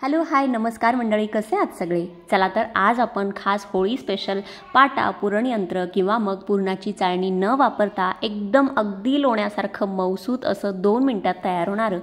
Hello hi नमस्कार मंडळी, कसे आहात सगळे? चला तर आज आपण खास होळी स्पेशल पाटा, पुरणयंत्र किंवा मग पुरणाची चाळणी न वापरता एकदम अगदी लोण्यासारखं मऊसूत असं 2 मिनिटात तयार होणारं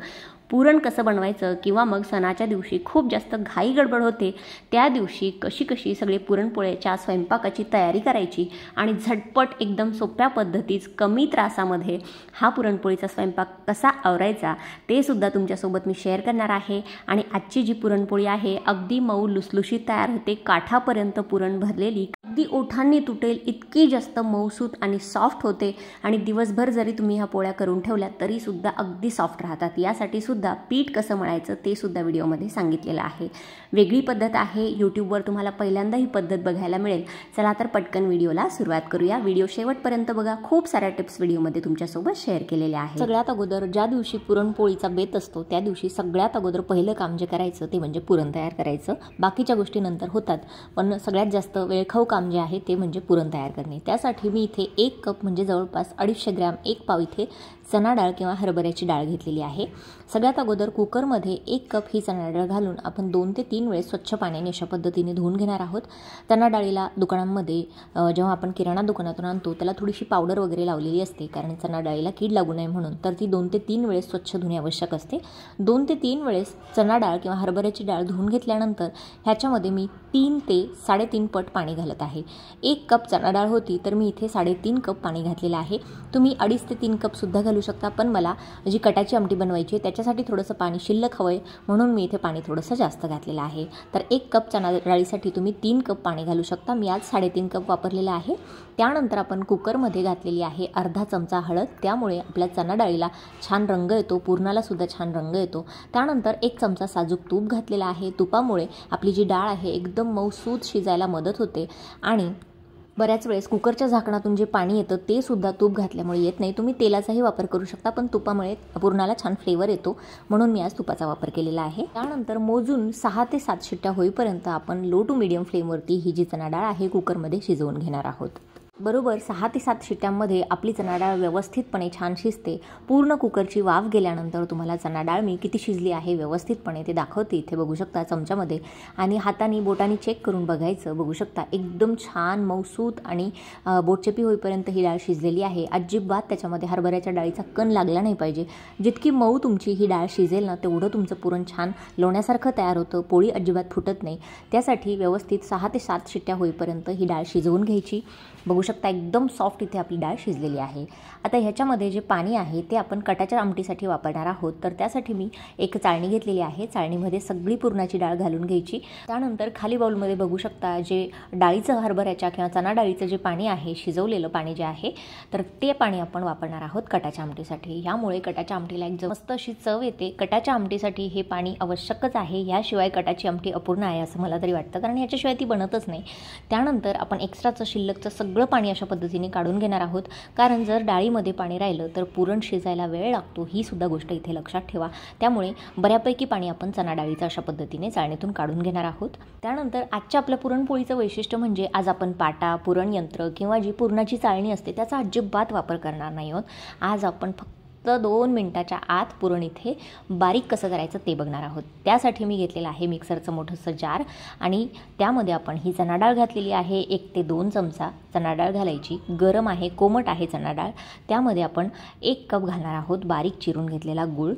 पुरण कसं बनवायचं किंवा मग सणाच्या दिवशी खूप जास्त घाई गडबड होते त्या दिवशी कशी सगळे पुरणपोळ्याच्या स्वयंपाकाची तयारी करायची आणि झटपट एकदम सोप्या पद्धतीत कमी त्रासामध्ये हा पुरणपोळीचा स्वयंपाक कसा आवरायचा ते सुद्धा तुमच्यासोबत मी शेअर करणार आहे। आणि आजची जी पुरणपोळी आहे अगदी मऊ लुसलुशीत तयार होते, काठापर्यंत पुरण भरलेली, अगदी ओठांनी तुटेल इतकी जास्त मऊसूत आणि सॉफ्ट होते आणि दिवसभर जरी तुम्ही ह्या पोळ्या करून ठेवल्या तरी सुद्धा अगदी सॉफ्ट राहतात। यासाठी सुद्धा पीठ कसं मळायचं ते सुद्धा व्हिडिओमध्ये सांगितलेलं आहे। वेगळी पद्धत आहे, यूट्यूबवर तुम्हाला पहिल्यांदा ही पद्धत बघायला मिळेल। चला तर पटकन व्हिडिओला सुरुवात करूया। व्हिडिओ शेवटपर्यंत बघा, खूप साऱ्या टिप्स व्हिडिओमध्ये तुमच्यासोबत शेअर केलेल्या आहेत। सगळ्यात अगोदर ज्या दिवशी पुरणपोळीचा बेत असतो त्या दिवशी सगळ्यात अगोदर पहिलं काम जे करायचं ते म्हणजे पुरण तयार करायचं। बाकीच्या गोष्टी नंतर होतात, पण सगळ्यात जास्त वेळखाऊ काम जे आहे ते म्हणजे पुरण तयार करणे। त्यासाठी मी इथे 1 कप म्हणजे जवळपास 250 ग्रॅम 1 पाव इथे चणा डाळ किंवा हरभऱ्याची डाळ घेतलेली आहे। सगळ्यात अगोदर कुकरमध्ये 1 कप ही चणा डाळ घालून आपण 2 ते 3 वेळेस स्वच्छ पाण्याने अशा पद्धतीने धुवून घेणार आहोत। चणा डाळीला दुकानांमध्ये जेव्हा आपण किराणा दुकानातून आणतो त्याला थोडीशी पावडर वगैरे लावलेली असते, कारण चणा डाळीला कीड लागू नये म्हणून, तर ती 2 ते 3 वेळेस स्वच्छ धुणे आवश्यक असते। 2 ते 3 वेळेस चणा डाळ किंवा हरभऱ्याची डाळ धुवून घेतल्यानंतर ह्याच्यामध्ये मी 3 ते 3.5 पट पाणी घालत आहे। 1 कप चणा डाळ होती तर मी इथे 3.5 कप पाणी घातलेलं आहे। तुम्ही 2.5 ते 3 कप सुद्धा घालू शकता, पण मला जी कटाची आमटी बनवायची त्याच्यासाठी थोडंसं पाणी शिल्लक हवंय म्हणून मी इथे पाणी थोडंसं जास्त घातलेलं आहे। तर 1 कप चणा डाळीसाठी तुम्ही 3 कप पाणी घालू शकता। मी आज 3.5 कप वापरलेलं आहे। त्यानंतर आपण कुकरमध्ये घातलेली आहे अर्धा चमचा हळद, त्यामुळे आपल्या चणा डाळीला छान रंग येतो, पुरणाला सुद्धा छान रंग येतो। त्यानंतर 1 चमचा साजूक तूप घातलेला आहे। तुपामुळे आपली जी डाळ आहे एकदम मऊसूत शिजायला मदत होते आणि बऱ्याच वेळेस कुकरच्या झाकणातून जे पाणी येतं ते सुद्धा तूप घातल्यामुळे येत नाही। तुम्ही तेलाचाही वापर करू शकता, पण तुपामुळे पुरणाला छान फ्लेवर येतो म्हणून मी आज तुपाचा वापर केलेला आहे। त्यानंतर मोजून 6 ते 7 शिट्ट्या होईपर्यंत आपण लो टू मीडियम फ्लेमवरती ही जी चणा डाळ आहे कुकरमध्ये शिजवून घेणार आहोत। बरोबर 6 ते 7 शिट्ट्यांमध्ये आपली चणा डाळ व्यवस्थितपणे छान शिजते। पूर्ण कुकरची वाफ गेल्यानंतर तुम्हाला चणा डाळ मी किती शिजली आहे व्यवस्थितपणे ते दाखवते। इथे बघू शकता चमच्यामध्ये, आणि हाताने बोटाने चेक करून बघायचं। बघू शकता एकदम छान मऊसूत आणि बोटचेपी होईपर्यंत ही डाळ शिजलेली आहे। अजिबात त्याच्यामध्ये हरभऱ्याच्या डाळीचा कण लागला नाही पाहिजे। जितकी मऊ तुमची ही डाळ शिजेल ना तेवढं तुमचं पुरण छान लोण्यासारखं तयार होतं, पोळी अजिबात फुटत नाही। त्यासाठी व्यवस्थित 6 ते 7 शिट्ट्या होईपर्यंत ही डाळ शिजवून घ्यायची। बघू शकता एकदम सॉफ्ट इथे आपली डाळ शिजलेली आहे। आता ह्याच्यामध्ये जे पाणी आहे ते आपण कटाच्या आमटीसाठी वापरणार आहोत, तर त्यासाठी मी एक चाळणी घेतलेली आहे। चाळणीमध्ये सगळी पुरणाची डाळ घालून घ्यायची। त्यानंतर खाली बाउलमध्ये बघू शकता जे डाळीचं हरभऱ्याच्या किंवा चणा डाळीचं जे पाणी आहे, शिजवलेलं पाणी जे आहे, तर ते पाणी आपण वापरणार आहोत कटाच्या आमटीसाठी। यामुळे कटाच्या आमटीला एक मस्त अशी चव येते। कटाच्या आमटीसाठी हे पाणी आवश्यकच आहे, याशिवाय कटाची आमटी अपूर्ण आहे असं मला तरी वाटतं, कारण ह्याच्याशिवाय ती बनतच नाही। त्यानंतर आपण एक्स्ट्राचं शिल्लकचं सगळं पाणी अशा पद्धतीने काढून घेणार आहोत, कारण जर डाळीमध्ये पाणी राहिलं तर पुरण शिजायला वेळ लागतो, ही सुद्धा गोष्ट इथे लक्षात ठेवा। त्यामुळे बऱ्यापैकी पाणी आपण चणा डाळीचं अशा पद्धतीने चाळणीतून काढून घेणार आहोत। त्यानंतर आजच्या आपल्या पुरणपोळीचं वैशिष्ट्य म्हणजे आज आपण पाटा, पुरणयंत्र किंवा जी पुरणाची चाळणी असते त्याचा अजिबात वापर करणार नाही आहोत। आज आपण फक्त 2 मिनिटाच्या आत पुरण इथे बारीक कसं करायचं ते बघणार आहोत। त्यासाठी मी घेतलेलं आहे मिक्सरचं मोठंसं जार, आणि त्यामध्ये आपण ही चणा डाळ घातलेली आहे। 1 ते 2 चमचा चणा डाळ घालायची। गरम आहे, कोमट आहे चणा डाळ। त्यामध्ये आपण 1 कप घालणार आहोत बारीक चिरून घेतलेला गूळ।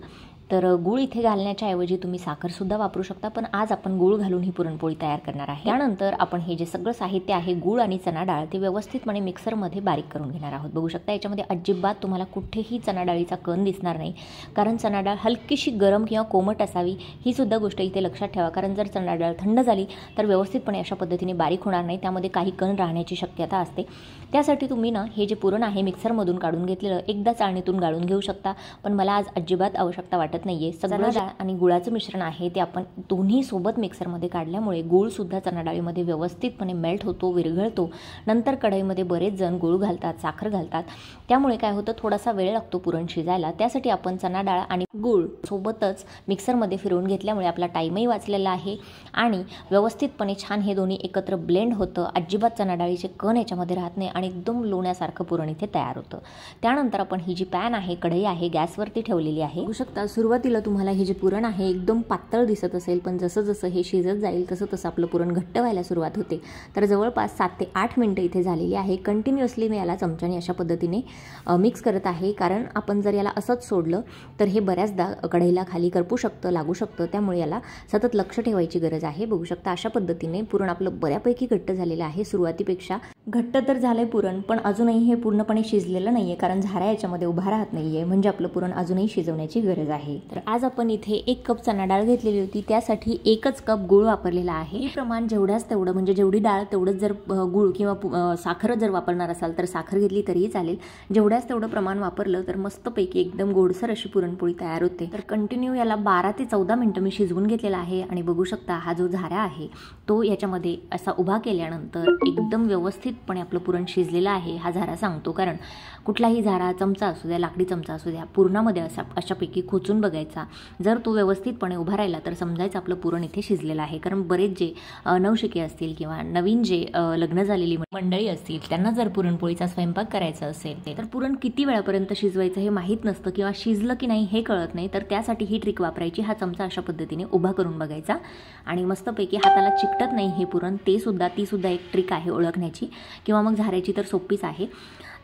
तर गूळ इथे घालण्याच्या ऐवजी तुम्ही साखरसुद्धा वापरू शकता, पण आज आपण गूळ घालून ही पुरणपोळी तयार करणार आहे। त्यानंतर आपण हे जे सगळं साहित्य आहे गूळ आणि चणा डाळ ते व्यवस्थितपणे मिक्सरमध्ये बारीक करून घेणार आहोत। बघू शकता याच्यामध्ये अजिबात तुम्हाला कुठेही चणा डाळीचा कण दिसणार नाही, कारण चणा डाळ हलकीशी गरम किंवा कोमट असावी, ही सुद्धा गोष्ट इथे लक्षात ठेवा। कारण जर चणा डाळ थंड झाली तर व्यवस्थितपणे अशा पद्धतीने बारीक होणार नाही, त्यामध्ये काही कण राहण्याची शक्यता असते। त्यासाठी तुम्ही ना हे जे पुरण आहे मिक्सरमधून काढून घेतलेलं एकदा चाळणीतून गाळून घेऊ शकता, पण मला आज अजिबात आवश्यकता वाटत नाहीये। चणा डाळ आणि गुळाचं मिश्रण आहे ते आपण दोन्ही सोबत मिक्सरमध्ये काढल्यामुळे गूळ सुद्धा चणा डाळीमध्ये व्यवस्थितपणे मेल्ट होतो, विरघळतो। नंतर कढईमध्ये बरेच जण गूळ घालतात, साखर घालतात, त्यामुळे काय होतं थोडासा वेळ लागतो पुरण शिजायला। त्यासाठी आपण चणा डाळ आणि गूळ सोबतच मिक्सरमध्ये फिरवून घेतल्यामुळे आपला टाईमही वाचलेला आहे आणि व्यवस्थितपणे छान हे दोन्ही एकत्र ब्लेंड होतं। अजिबात चणा डाळीचे कण याच्यामध्ये राहत नाही आणि एकदम लोण्यासारखं पुरण इथे तयार होतं। त्यानंतर आपण ही जी पॅन आहे, कढई आहे, गॅसवरती ठेवलेली आहे। बघू शकता सुरुवातीला तुम्हाला हे जे पुरण आहे एकदम पातळ दिसत असेल, पण जसं जसं हे शिजत जाईल तसं तसं आपलं पुरण घट्ट व्हायला सुरुवात होते. तर जवळपास 7 ते 8 मिनटं इथे झालेली आहे. कंटिन्युअसली मी याला चमच्याने अशा पद्धतीने मिक्स करत आहे, कारण आपण जर याला असंच सोडलं तर हे बऱ्याचदा कढईला खाली करपू शकतं, लागू शकतं. त्यामुळे याला सतत लक्ष ठेवायची गरज आहे. बघू शकता अशा पद्धतीने पुरण आपलं बऱ्यापैकी घट्ट झालेलं आहे. सुरुवातीपेक्षा घट्ट तर झालंय पुरण, पण अजूनही हे पूर्णपणे शिजलेलं नाहीये, कारण झारा याच्यामध्ये उभा राहत नाहीये. म्हणजे आपलं पुरण अजूनही शिजवण्याची गरज आहे. तर आज आपण इथे 1 कप चणा डाळ घेतलेली होती, त्यासाठी 1च कप गूळ वापरलेला आहे. हे प्रमाण जेवढ्याच तेवढं, म्हणजे जेवढी डाळ तेवढंच जर गूळ किंवा साखर जर वापरणार असाल तर साखर घेतली तरीही चालेल. जेवढ्याच तेवढं प्रमाण वापरलं तर मस्तपैकी एकदम गोडसर अशी पुरणपोळी तयार होते. तर कंटिन्यू याला 12 ते 14 मिनिटं मी शिजवून घेतलेला आहे. आणि बघू शकता हा जो झारा आहे तो याच्यामध्ये असा उभा केल्यानंतर एकदम व्यवस्थितपणे आपलं पुरण शिजलेलं आहे हा झारा सांगतो. कारण कुठलाही झारा, चमचा असू द्या, लाकडी चमचा असू द्या, पुरणामध्ये अशापैकी खोचून बघायचा. जर तो व्यवस्थितपणे उभा राहिला तर समजायचं आपलं पुरण इथे शिजलेलं आहे. कारण बरेच जे नवशिके असतील किंवा नवीन जे लग्न झालेली मंडळी असतील त्यांना जर पुरणपोळीचा स्वयंपाक करायचा असेल तर पुरण किती वेळापर्यंत शिजवायचं हे माहीत नसतं किंवा शिजलं की नाही हे कळत नाही. तर त्यासाठी ही ट्रिक वापरायची. हा चमचा अशा पद्धतीने उभा करून बघायचा आणि मस्तपैकी हाताला चिकटत नाही हे पुरण, ती सुद्धा एक ट्रिक आहे ओळखण्याची, किंवा मग झाऱ्याची तर सोपीच आहे.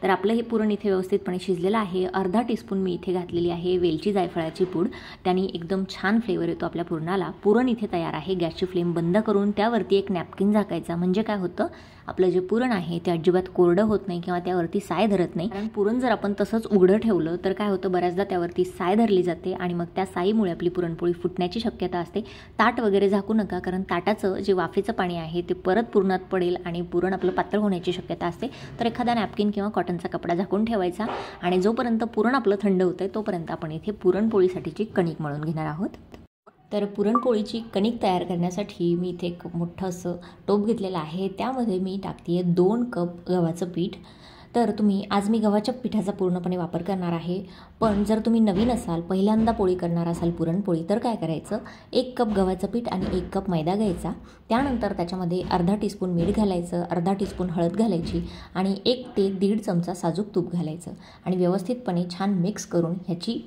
तर आपलं हे पुरण इथे व्यवस्थितपणे शिजलेलं आहे. अर्धा टीस्पून मी इथे घातलेली आहे वेलची जायफळाची पूड, त्याने एकदम छान फ्लेवर येतो आपल्या पुरणाला. पुरण इथे तयार आहे. गॅसची फ्लेम बंद करून त्यावरती एक नॅपकिन झाकायचा. म्हणजे काय होतं, आपलं जे पुरण आहे ते अजिबात कोरडं होत नाही किंवा त्यावरती साय धरत नाही. कारण पुरण जर आपण तसंच उघडं ठेवलं तर काय होतं, बऱ्याचदा त्यावरती साय धरली जाते आणि मग त्या साईमुळे आपली पुरणपोळी फुटण्याची शक्यता असते. ताट वगैरे झाकू नका, कारण ताटाचं जे वाफेचं पाणी आहे ते परत पुरणात पडेल आणि पुरण आपलं पातळ होण्याची शक्यता असते. तर एखादा नॅपकिन किंवा कॉटनचा कपडा झाकून ठेवायचा आणि जोपर्यंत पुरण आपलं थंड होतंय तोपर्यंत आपण इथे पुरणपोळीसाठीची कणिक मळून घेणार आहोत. तर पुरणपोळीची कणिक तयार करण्यासाठी मी इथे एक मोठं असं टोप घेतलेलं आहे. त्यामध्ये मी टाकते 2 कप गव्हाचं पीठ. तर आज मी गव्हाच्या पिठाचा पूर्णपणे वापर करणार आहे. पण जर तुम्ही नवीन असाल, पहिल्यांदा पोळी करणार असाल पुरणपोळी, तर काय करायचं, 1 कप गव्हाचं पीठ आणि 1 कप मैदा घ्यायचा. त्यानंतर त्याच्यामध्ये अर्धा टीस्पून मीठ घालायचं, अर्धा टीस्पून हळद घालायची आणि 1 ते 1.5 चमचा साजूक तूप घालायचं आणि व्यवस्थितपणे छान मिक्स करून ह्याची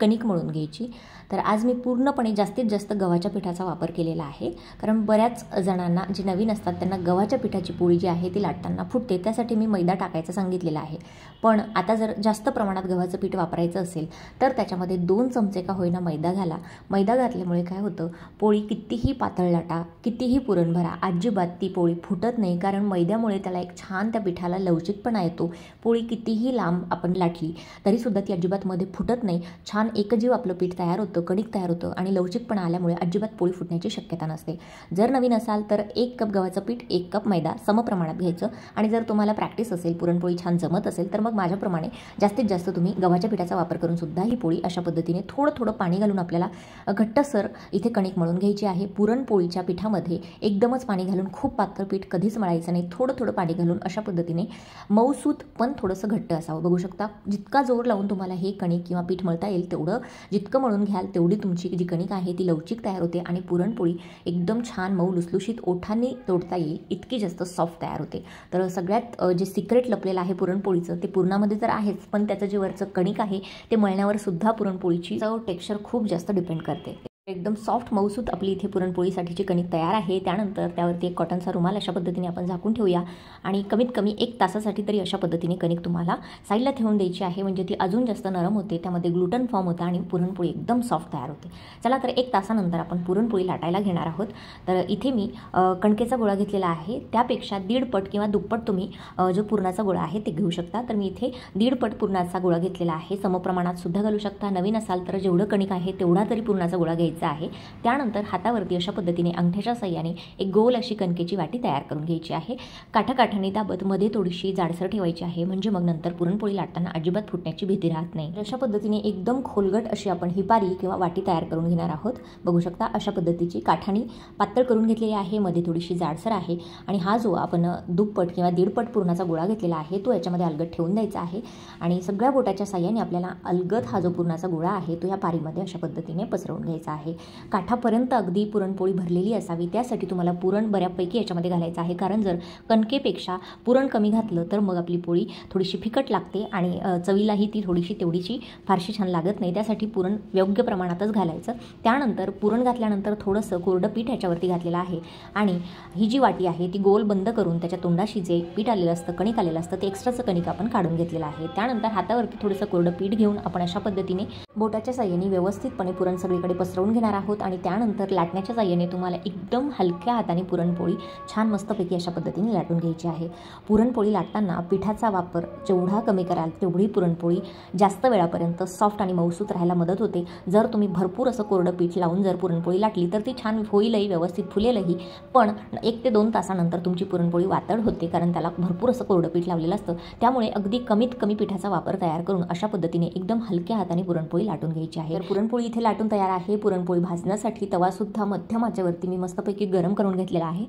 कणिक मळून घ्यायची. तर आज मी पूर्णपणे जास्तीत जास्त गव्हाच्या पिठाचा वापर केलेला आहे, कारण बऱ्याच जणांना जे नवीन असतात त्यांना गव्हाच्या पिठाची पोळी जी आहे ती लाटताना फुटते. त्यासाठी मी मैदा टाकायचं सांगितलेलं आहे. पण आता जर जास्त प्रमाणात गव्हाचं पीठ वापरायचं असेल तर त्याच्यामध्ये 2 चमचे का होईना मैदा घाला. मैदा घातल्यामुळे काय होतं, पोळी कितीही पातळ लाटा, कितीही पुरण भरा, अजिबात ती पोळी फुटत नाही. कारण मैद्यामुळे त्याला एक छान त्या पिठाला लवचिकपणा येतो. पोळी कितीही लांब आपण लाटली तरीसुद्धा ती अजिबात मध्ये फुटत नाही. छान एकजीव आपलं पीठ तयार होतं, कणिक तयार होतं आणि लवचिकपणा आल्यामुळे अजिबात पोळी फुटण्याची शक्यता नसते. जर नवीन असाल तर 1 कप गव्हाचं पीठ 1 कप मैदा समप्रमाणात घ्यायचं. आणि जर तुम्हाला प्रॅक्टिस असेल, पुरणपोळी छान जमत असेल तर मग माझ्याप्रमाणे जास्तीत जास्त तुम्ही गव्हाच्या पिठाचा वापर करून सुद्धा ही पोळी अशा पद्धतीने थोडं पाणी घालून आपल्याला घट्टसर इथे कणिक मळून घ्यायची आहे. पुरणपोळीच्या पिठामध्ये एकदमच पाणी घालून खूप पातळ पीठ कधीच मळायचं नाही. थोडं पाणी घालून अशा पद्धतीने मऊसूत पण थोडंसं घट्ट असावं. बघू शकता, जितका जोर लावून तुम्हाला हे कणिक किंवा पीठ मळता येईल तेवढं जितकं मळून घ्याल तेवढी तुमची जी कणिक आहे ती लवचिक तयार होते आणि पुरणपोळी एकदम छान मऊ लुसलुशीत ओठांनी तोडता येईल इतकी जास्त सॉफ्ट तयार होते. तर सगळ्यात जे सिक्रेट लपलेलं आहे पुरणपोळीचं ते पुरणामध्ये तर आहेच, पण त्याचं जे वरचं कणिक आहे ते मळण्यावर सुद्धा पुरणपोळीची चव, टेक्स्चर खूप जास्त डिपेंड करते. एकदम सॉफ्ट मऊसूत आपली इथे पुरणपोळीसाठीची कणिक तयार आहे. त्यानंतर त्यावरती एक कॉटनचा रुमाल अशा पद्धतीने आपण झाकून ठेवूया आणि कमीत कमी 1 तासासाठी तरी अशा पद्धतीने कणिक तुम्हाला साईडला ठेवून द्यायची आहे. म्हणजे ती अजून जास्त नरम होते, त्यामध्ये ग्लुटन फॉर्म होतं आणि पुरणपोळी एकदम सॉफ्ट तयार होते. चला तर 1 तासानंतर आपण पुरणपोळी लाटायला घेणार आहोत. तर इथे मी कणकेचा गोळा घेतलेला आहे. त्यापेक्षा 1.5 पट किंवा दुप्पट तुम्ही जो पुरणाचा गोळा आहे ते घेऊ शकता. तर मी इथे 1.5 पट पुरणाचा गोळा घेतलेला आहे. समप्रमाणात सुद्धा घालू शकता. नवीन असाल तर जेवढं कणिक आहे तेवढा तरी पुरणाचा गोळा घ्यायचा आहे. त्यानंतर हातावरती अशा पद्धतीने अंगठ्याच्या साहाय्याने एक गोल अशी कणकेची वाटी तयार करून घ्यायची आहे. काठाकाठाने दाबत मध्ये थोडीशी जाडसर ठेवायची आहे, म्हणजे मग नंतर पुरणपोळी लाटताना अजिबात फुटण्याची भीती राहत नाही. अशा पद्धतीने एकदम खोलगट अशी आपण ही पारी किंवा वाटी तयार करून घेणार आहोत. बघू शकता अशा पद्धतीची काठाने पातळ करून घेतलेली आहे, मध्ये थोडीशी जाडसर आहे. आणि हा जो आपण दुप्पट किंवा 1.5 पट पुरणाचा गोळा घेतलेला आहे तो याच्यामध्ये अलगद ठेवून द्यायचा आहे आणि सगळ्या बोटाच्या साहाय्याने आपल्याला अलगद हा जो पुरणाचा गोळा आहे तो या पारीमध्ये अशा पद्धतीने पसरवून घ्यायचा आहे. आहे. काठापर्यंत अगदी पुरणपोळी भरलेली असावी, त्यासाठी तुम्हाला पुरण बऱ्यापैकी याच्यामध्ये घालायचं आहे. कारण जर कणकेपेक्षा पुरण कमी घातलं तर मग आपली पोळी थोडीशी फिकट लागते आणि चवीलाही ती थोडीशी तेवढीशी फारशी छान लागत नाही. त्यासाठी पुरण योग्य प्रमाणातच घालायचं. त्यानंतर पुरण घातल्यानंतर थोडंसं कोरडं पीठ ह्याच्यावरती घातलेलं आहे आणि ही जी वाटी आहे ती गोल बंद करून त्याच्या तोंडाशी जे पीठ आलेलं असतं, कणिक आलेलं असतं, ते एक्स्ट्राचं कणिक आपण काढून घेतलेलं आहे. त्यानंतर हातावरती थोडंसं कोरडं पीठ घेऊन आपण अशा पद्धतीने बोटाच्या साहाय्याने व्यवस्थितपणे पुरण सगळीकडे पसरवून घेणार आहोत आणि त्यानंतर लाटण्याच्या साहाय्याने तुम्हाला एकदम हलक्या हाताने पुरणपोळी छान मस्तपैकी अशा पद्धतीने लाटून घ्यायची आहे. पुरणपोळी लाटताना पिठाचा वापर जेवढा कमी कराल तेवढी पुरणपोळी जास्त वेळापर्यंत सॉफ्ट आणि मऊसूत राहायला मदत होते. जर तुम्ही भरपूर असं कोरडं पीठ लावून जर पुरणपोळी लाटली तर ती छान होईलही, व्यवस्थित फुलेलही, पण 1 ते 2 तासानंतर तुमची पुरणपोळी वातड होते, कारण त्याला भरपूर असं कोरडं पीठ लावलेलं असतं. त्यामुळे अगदी कमीत कमी पिठाचा वापर तयार करून अशा पद्धतीने एकदम हलक्या हाताने पुरणपोळी लाटून घ्यायची आहे. तर पुरणपोळी इथे लाटून तयार आहे. पुरणपोळी भाजण्यासाठी तवासुद्धा मध्यम आचेवरती मी मस्तपैकी गरम करून घेतलेला आहे.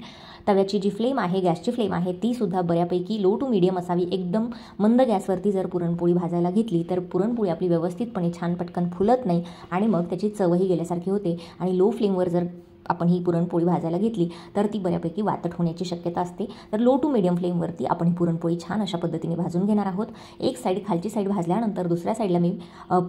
तव्याची जी फ्लेम आहे, गॅसची फ्लेम आहे, ती सुद्धा बऱ्यापैकी लो टू मीडियम असावी. एकदम मंद गॅसवरती जर पुरणपोळी भाजायला घेतली तर पुरणपोळी आपली व्यवस्थितपणे छान पटकन फुलत नाही आणि मग त्याची चवही गेल्यासारखी होते. आणि लो फ्लेमवर जर आपण ही पुरणपोळी भाजायला घेतली तर ती बऱ्यापैकी वातट होण्याची शक्यता असते. तर लो टू मीडियम फ्लेमवरती आपण ही पुरणपोळी छान अशा पद्धतीने भाजून घेणार आहोत. एक साईड, खालची साईड भाजल्यानंतर दुसऱ्या साईडला मी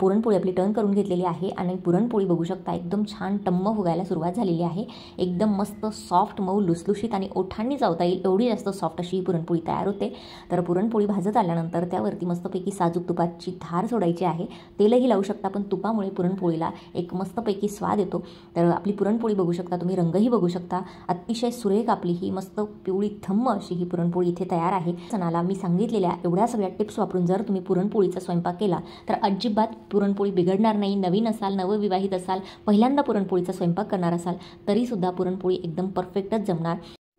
पुरणपोळी आपली टर्न करून घेतलेली आहे आणि पुरणपोळी बघू शकता एकदम छान टम्म फुगायला सुरुवात झालेली आहे. एकदम मस्त सॉफ्ट, मऊ, लुसलुशीत आणि ओठांनी चावता येईल एवढी जास्त सॉफ्ट अशी पुरणपोळी तयार होते. तर पुरणपोळी भाजत आल्यानंतर त्यावरती मस्तपैकी साजूक तुपाची धार सोडायची आहे. तेलही लावू शकता, पण तुपामुळे पुरणपोळीला एक मस्तपैकी स्वाद येतो. तर आपली पुरणपोळी बघू शकता तुम्ही, रंगही बघू शकता. अतिशय सुरेख आपली ही मस्त पिवळी थम्म अशी ही पुरणपोळी इथे तयार आहे. सणाला मी सांगितलेल्या एवढ्या सगळ्या टिप्स वापरून जर तुम्ही पुरणपोळीचा स्वयंपाक केला तर अजिबात पुरणपोळी बिघडणार नाही. नवीन असाल, नवविवाहित असाल, पहिल्यांदा पुरणपोळीचा स्वयंपाक करणार असाल तरीसुद्धा पुरणपोळी एकदम परफेक्टच जमणार.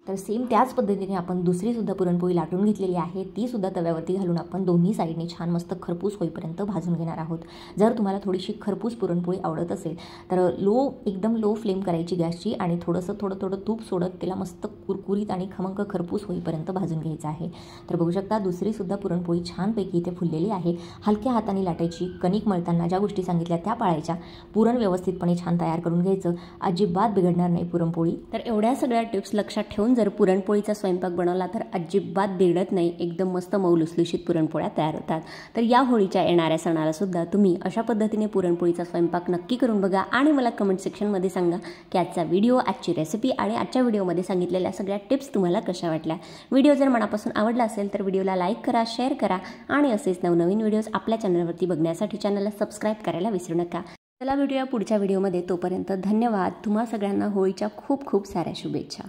तर सेम त्याच पद्धतीने आपण दुसरीसुद्धा पुरणपोळी लाटून घेतलेली आहे. तीसुद्धा तव्यावरती घालून आपण दोन्ही साईडने छान मस्त खरपूस होईपर्यंत भाजून घेणार आहोत. जर तुम्हाला थोडीशी खरपूस पुरणपोळी आवडत असेल तर एकदम लो फ्लेम करायची गॅसची आणि थोडं तूप सोडत त्याला मस्त कुरकुरीत आणि खमंग खरपूस होईपर्यंत भाजून घ्यायचं आहे. तर बघू शकता दुसरीसुद्धा पुरणपोळी छानपैकी इथे फुललेली आहे. हलक्या हाताने लाटायची, कणिक मळताना ज्या गोष्टी सांगितल्या त्या पाळायच्या, पुरण व्यवस्थितपणे छान तयार करून घ्यायचं, अजिबात बिघडणार नाही पुरणपोळी. तर एवढ्या सगळ्या टिप्स लक्षात ठेवून जर पुरणपोळीचा स्वयंपाक बनवला तर अजिबात बिघडत नाही. एकदम मस्त मऊ लुसलुशीत पुरणपोळ्या तयार होतात. तर या होळीच्या येणाऱ्या सणाला सुद्धा तुम्ही अशा पद्धतीने पुरणपोळीचा स्वयंपाक नक्की करून बघा आणि मला कमेंट सेक्शनमध्ये सांगा की आजचा व्हिडिओ, आजची रेसिपी आणि आजच्या व्हिडिओमध्ये सांगितलेल्या सगळ्या टिप्स तुम्हाला कशा वाटल्या. व्हिडिओ जर मनापासून आवडला असेल तर व्हिडिओला लाईक करा, शेअर करा आणि असेच नवनवीन व्हिडिओज आपल्या चॅनलवरती बघण्यासाठी चॅनलला सबस्क्राईब करायला विसरू नका. चला भेटूया पुढच्या व्हिडिओमध्ये. तोपर्यंत धन्यवाद. तुम्हा सगळ्यांना होळीच्या खूप खूप साऱ्या शुभेच्छा.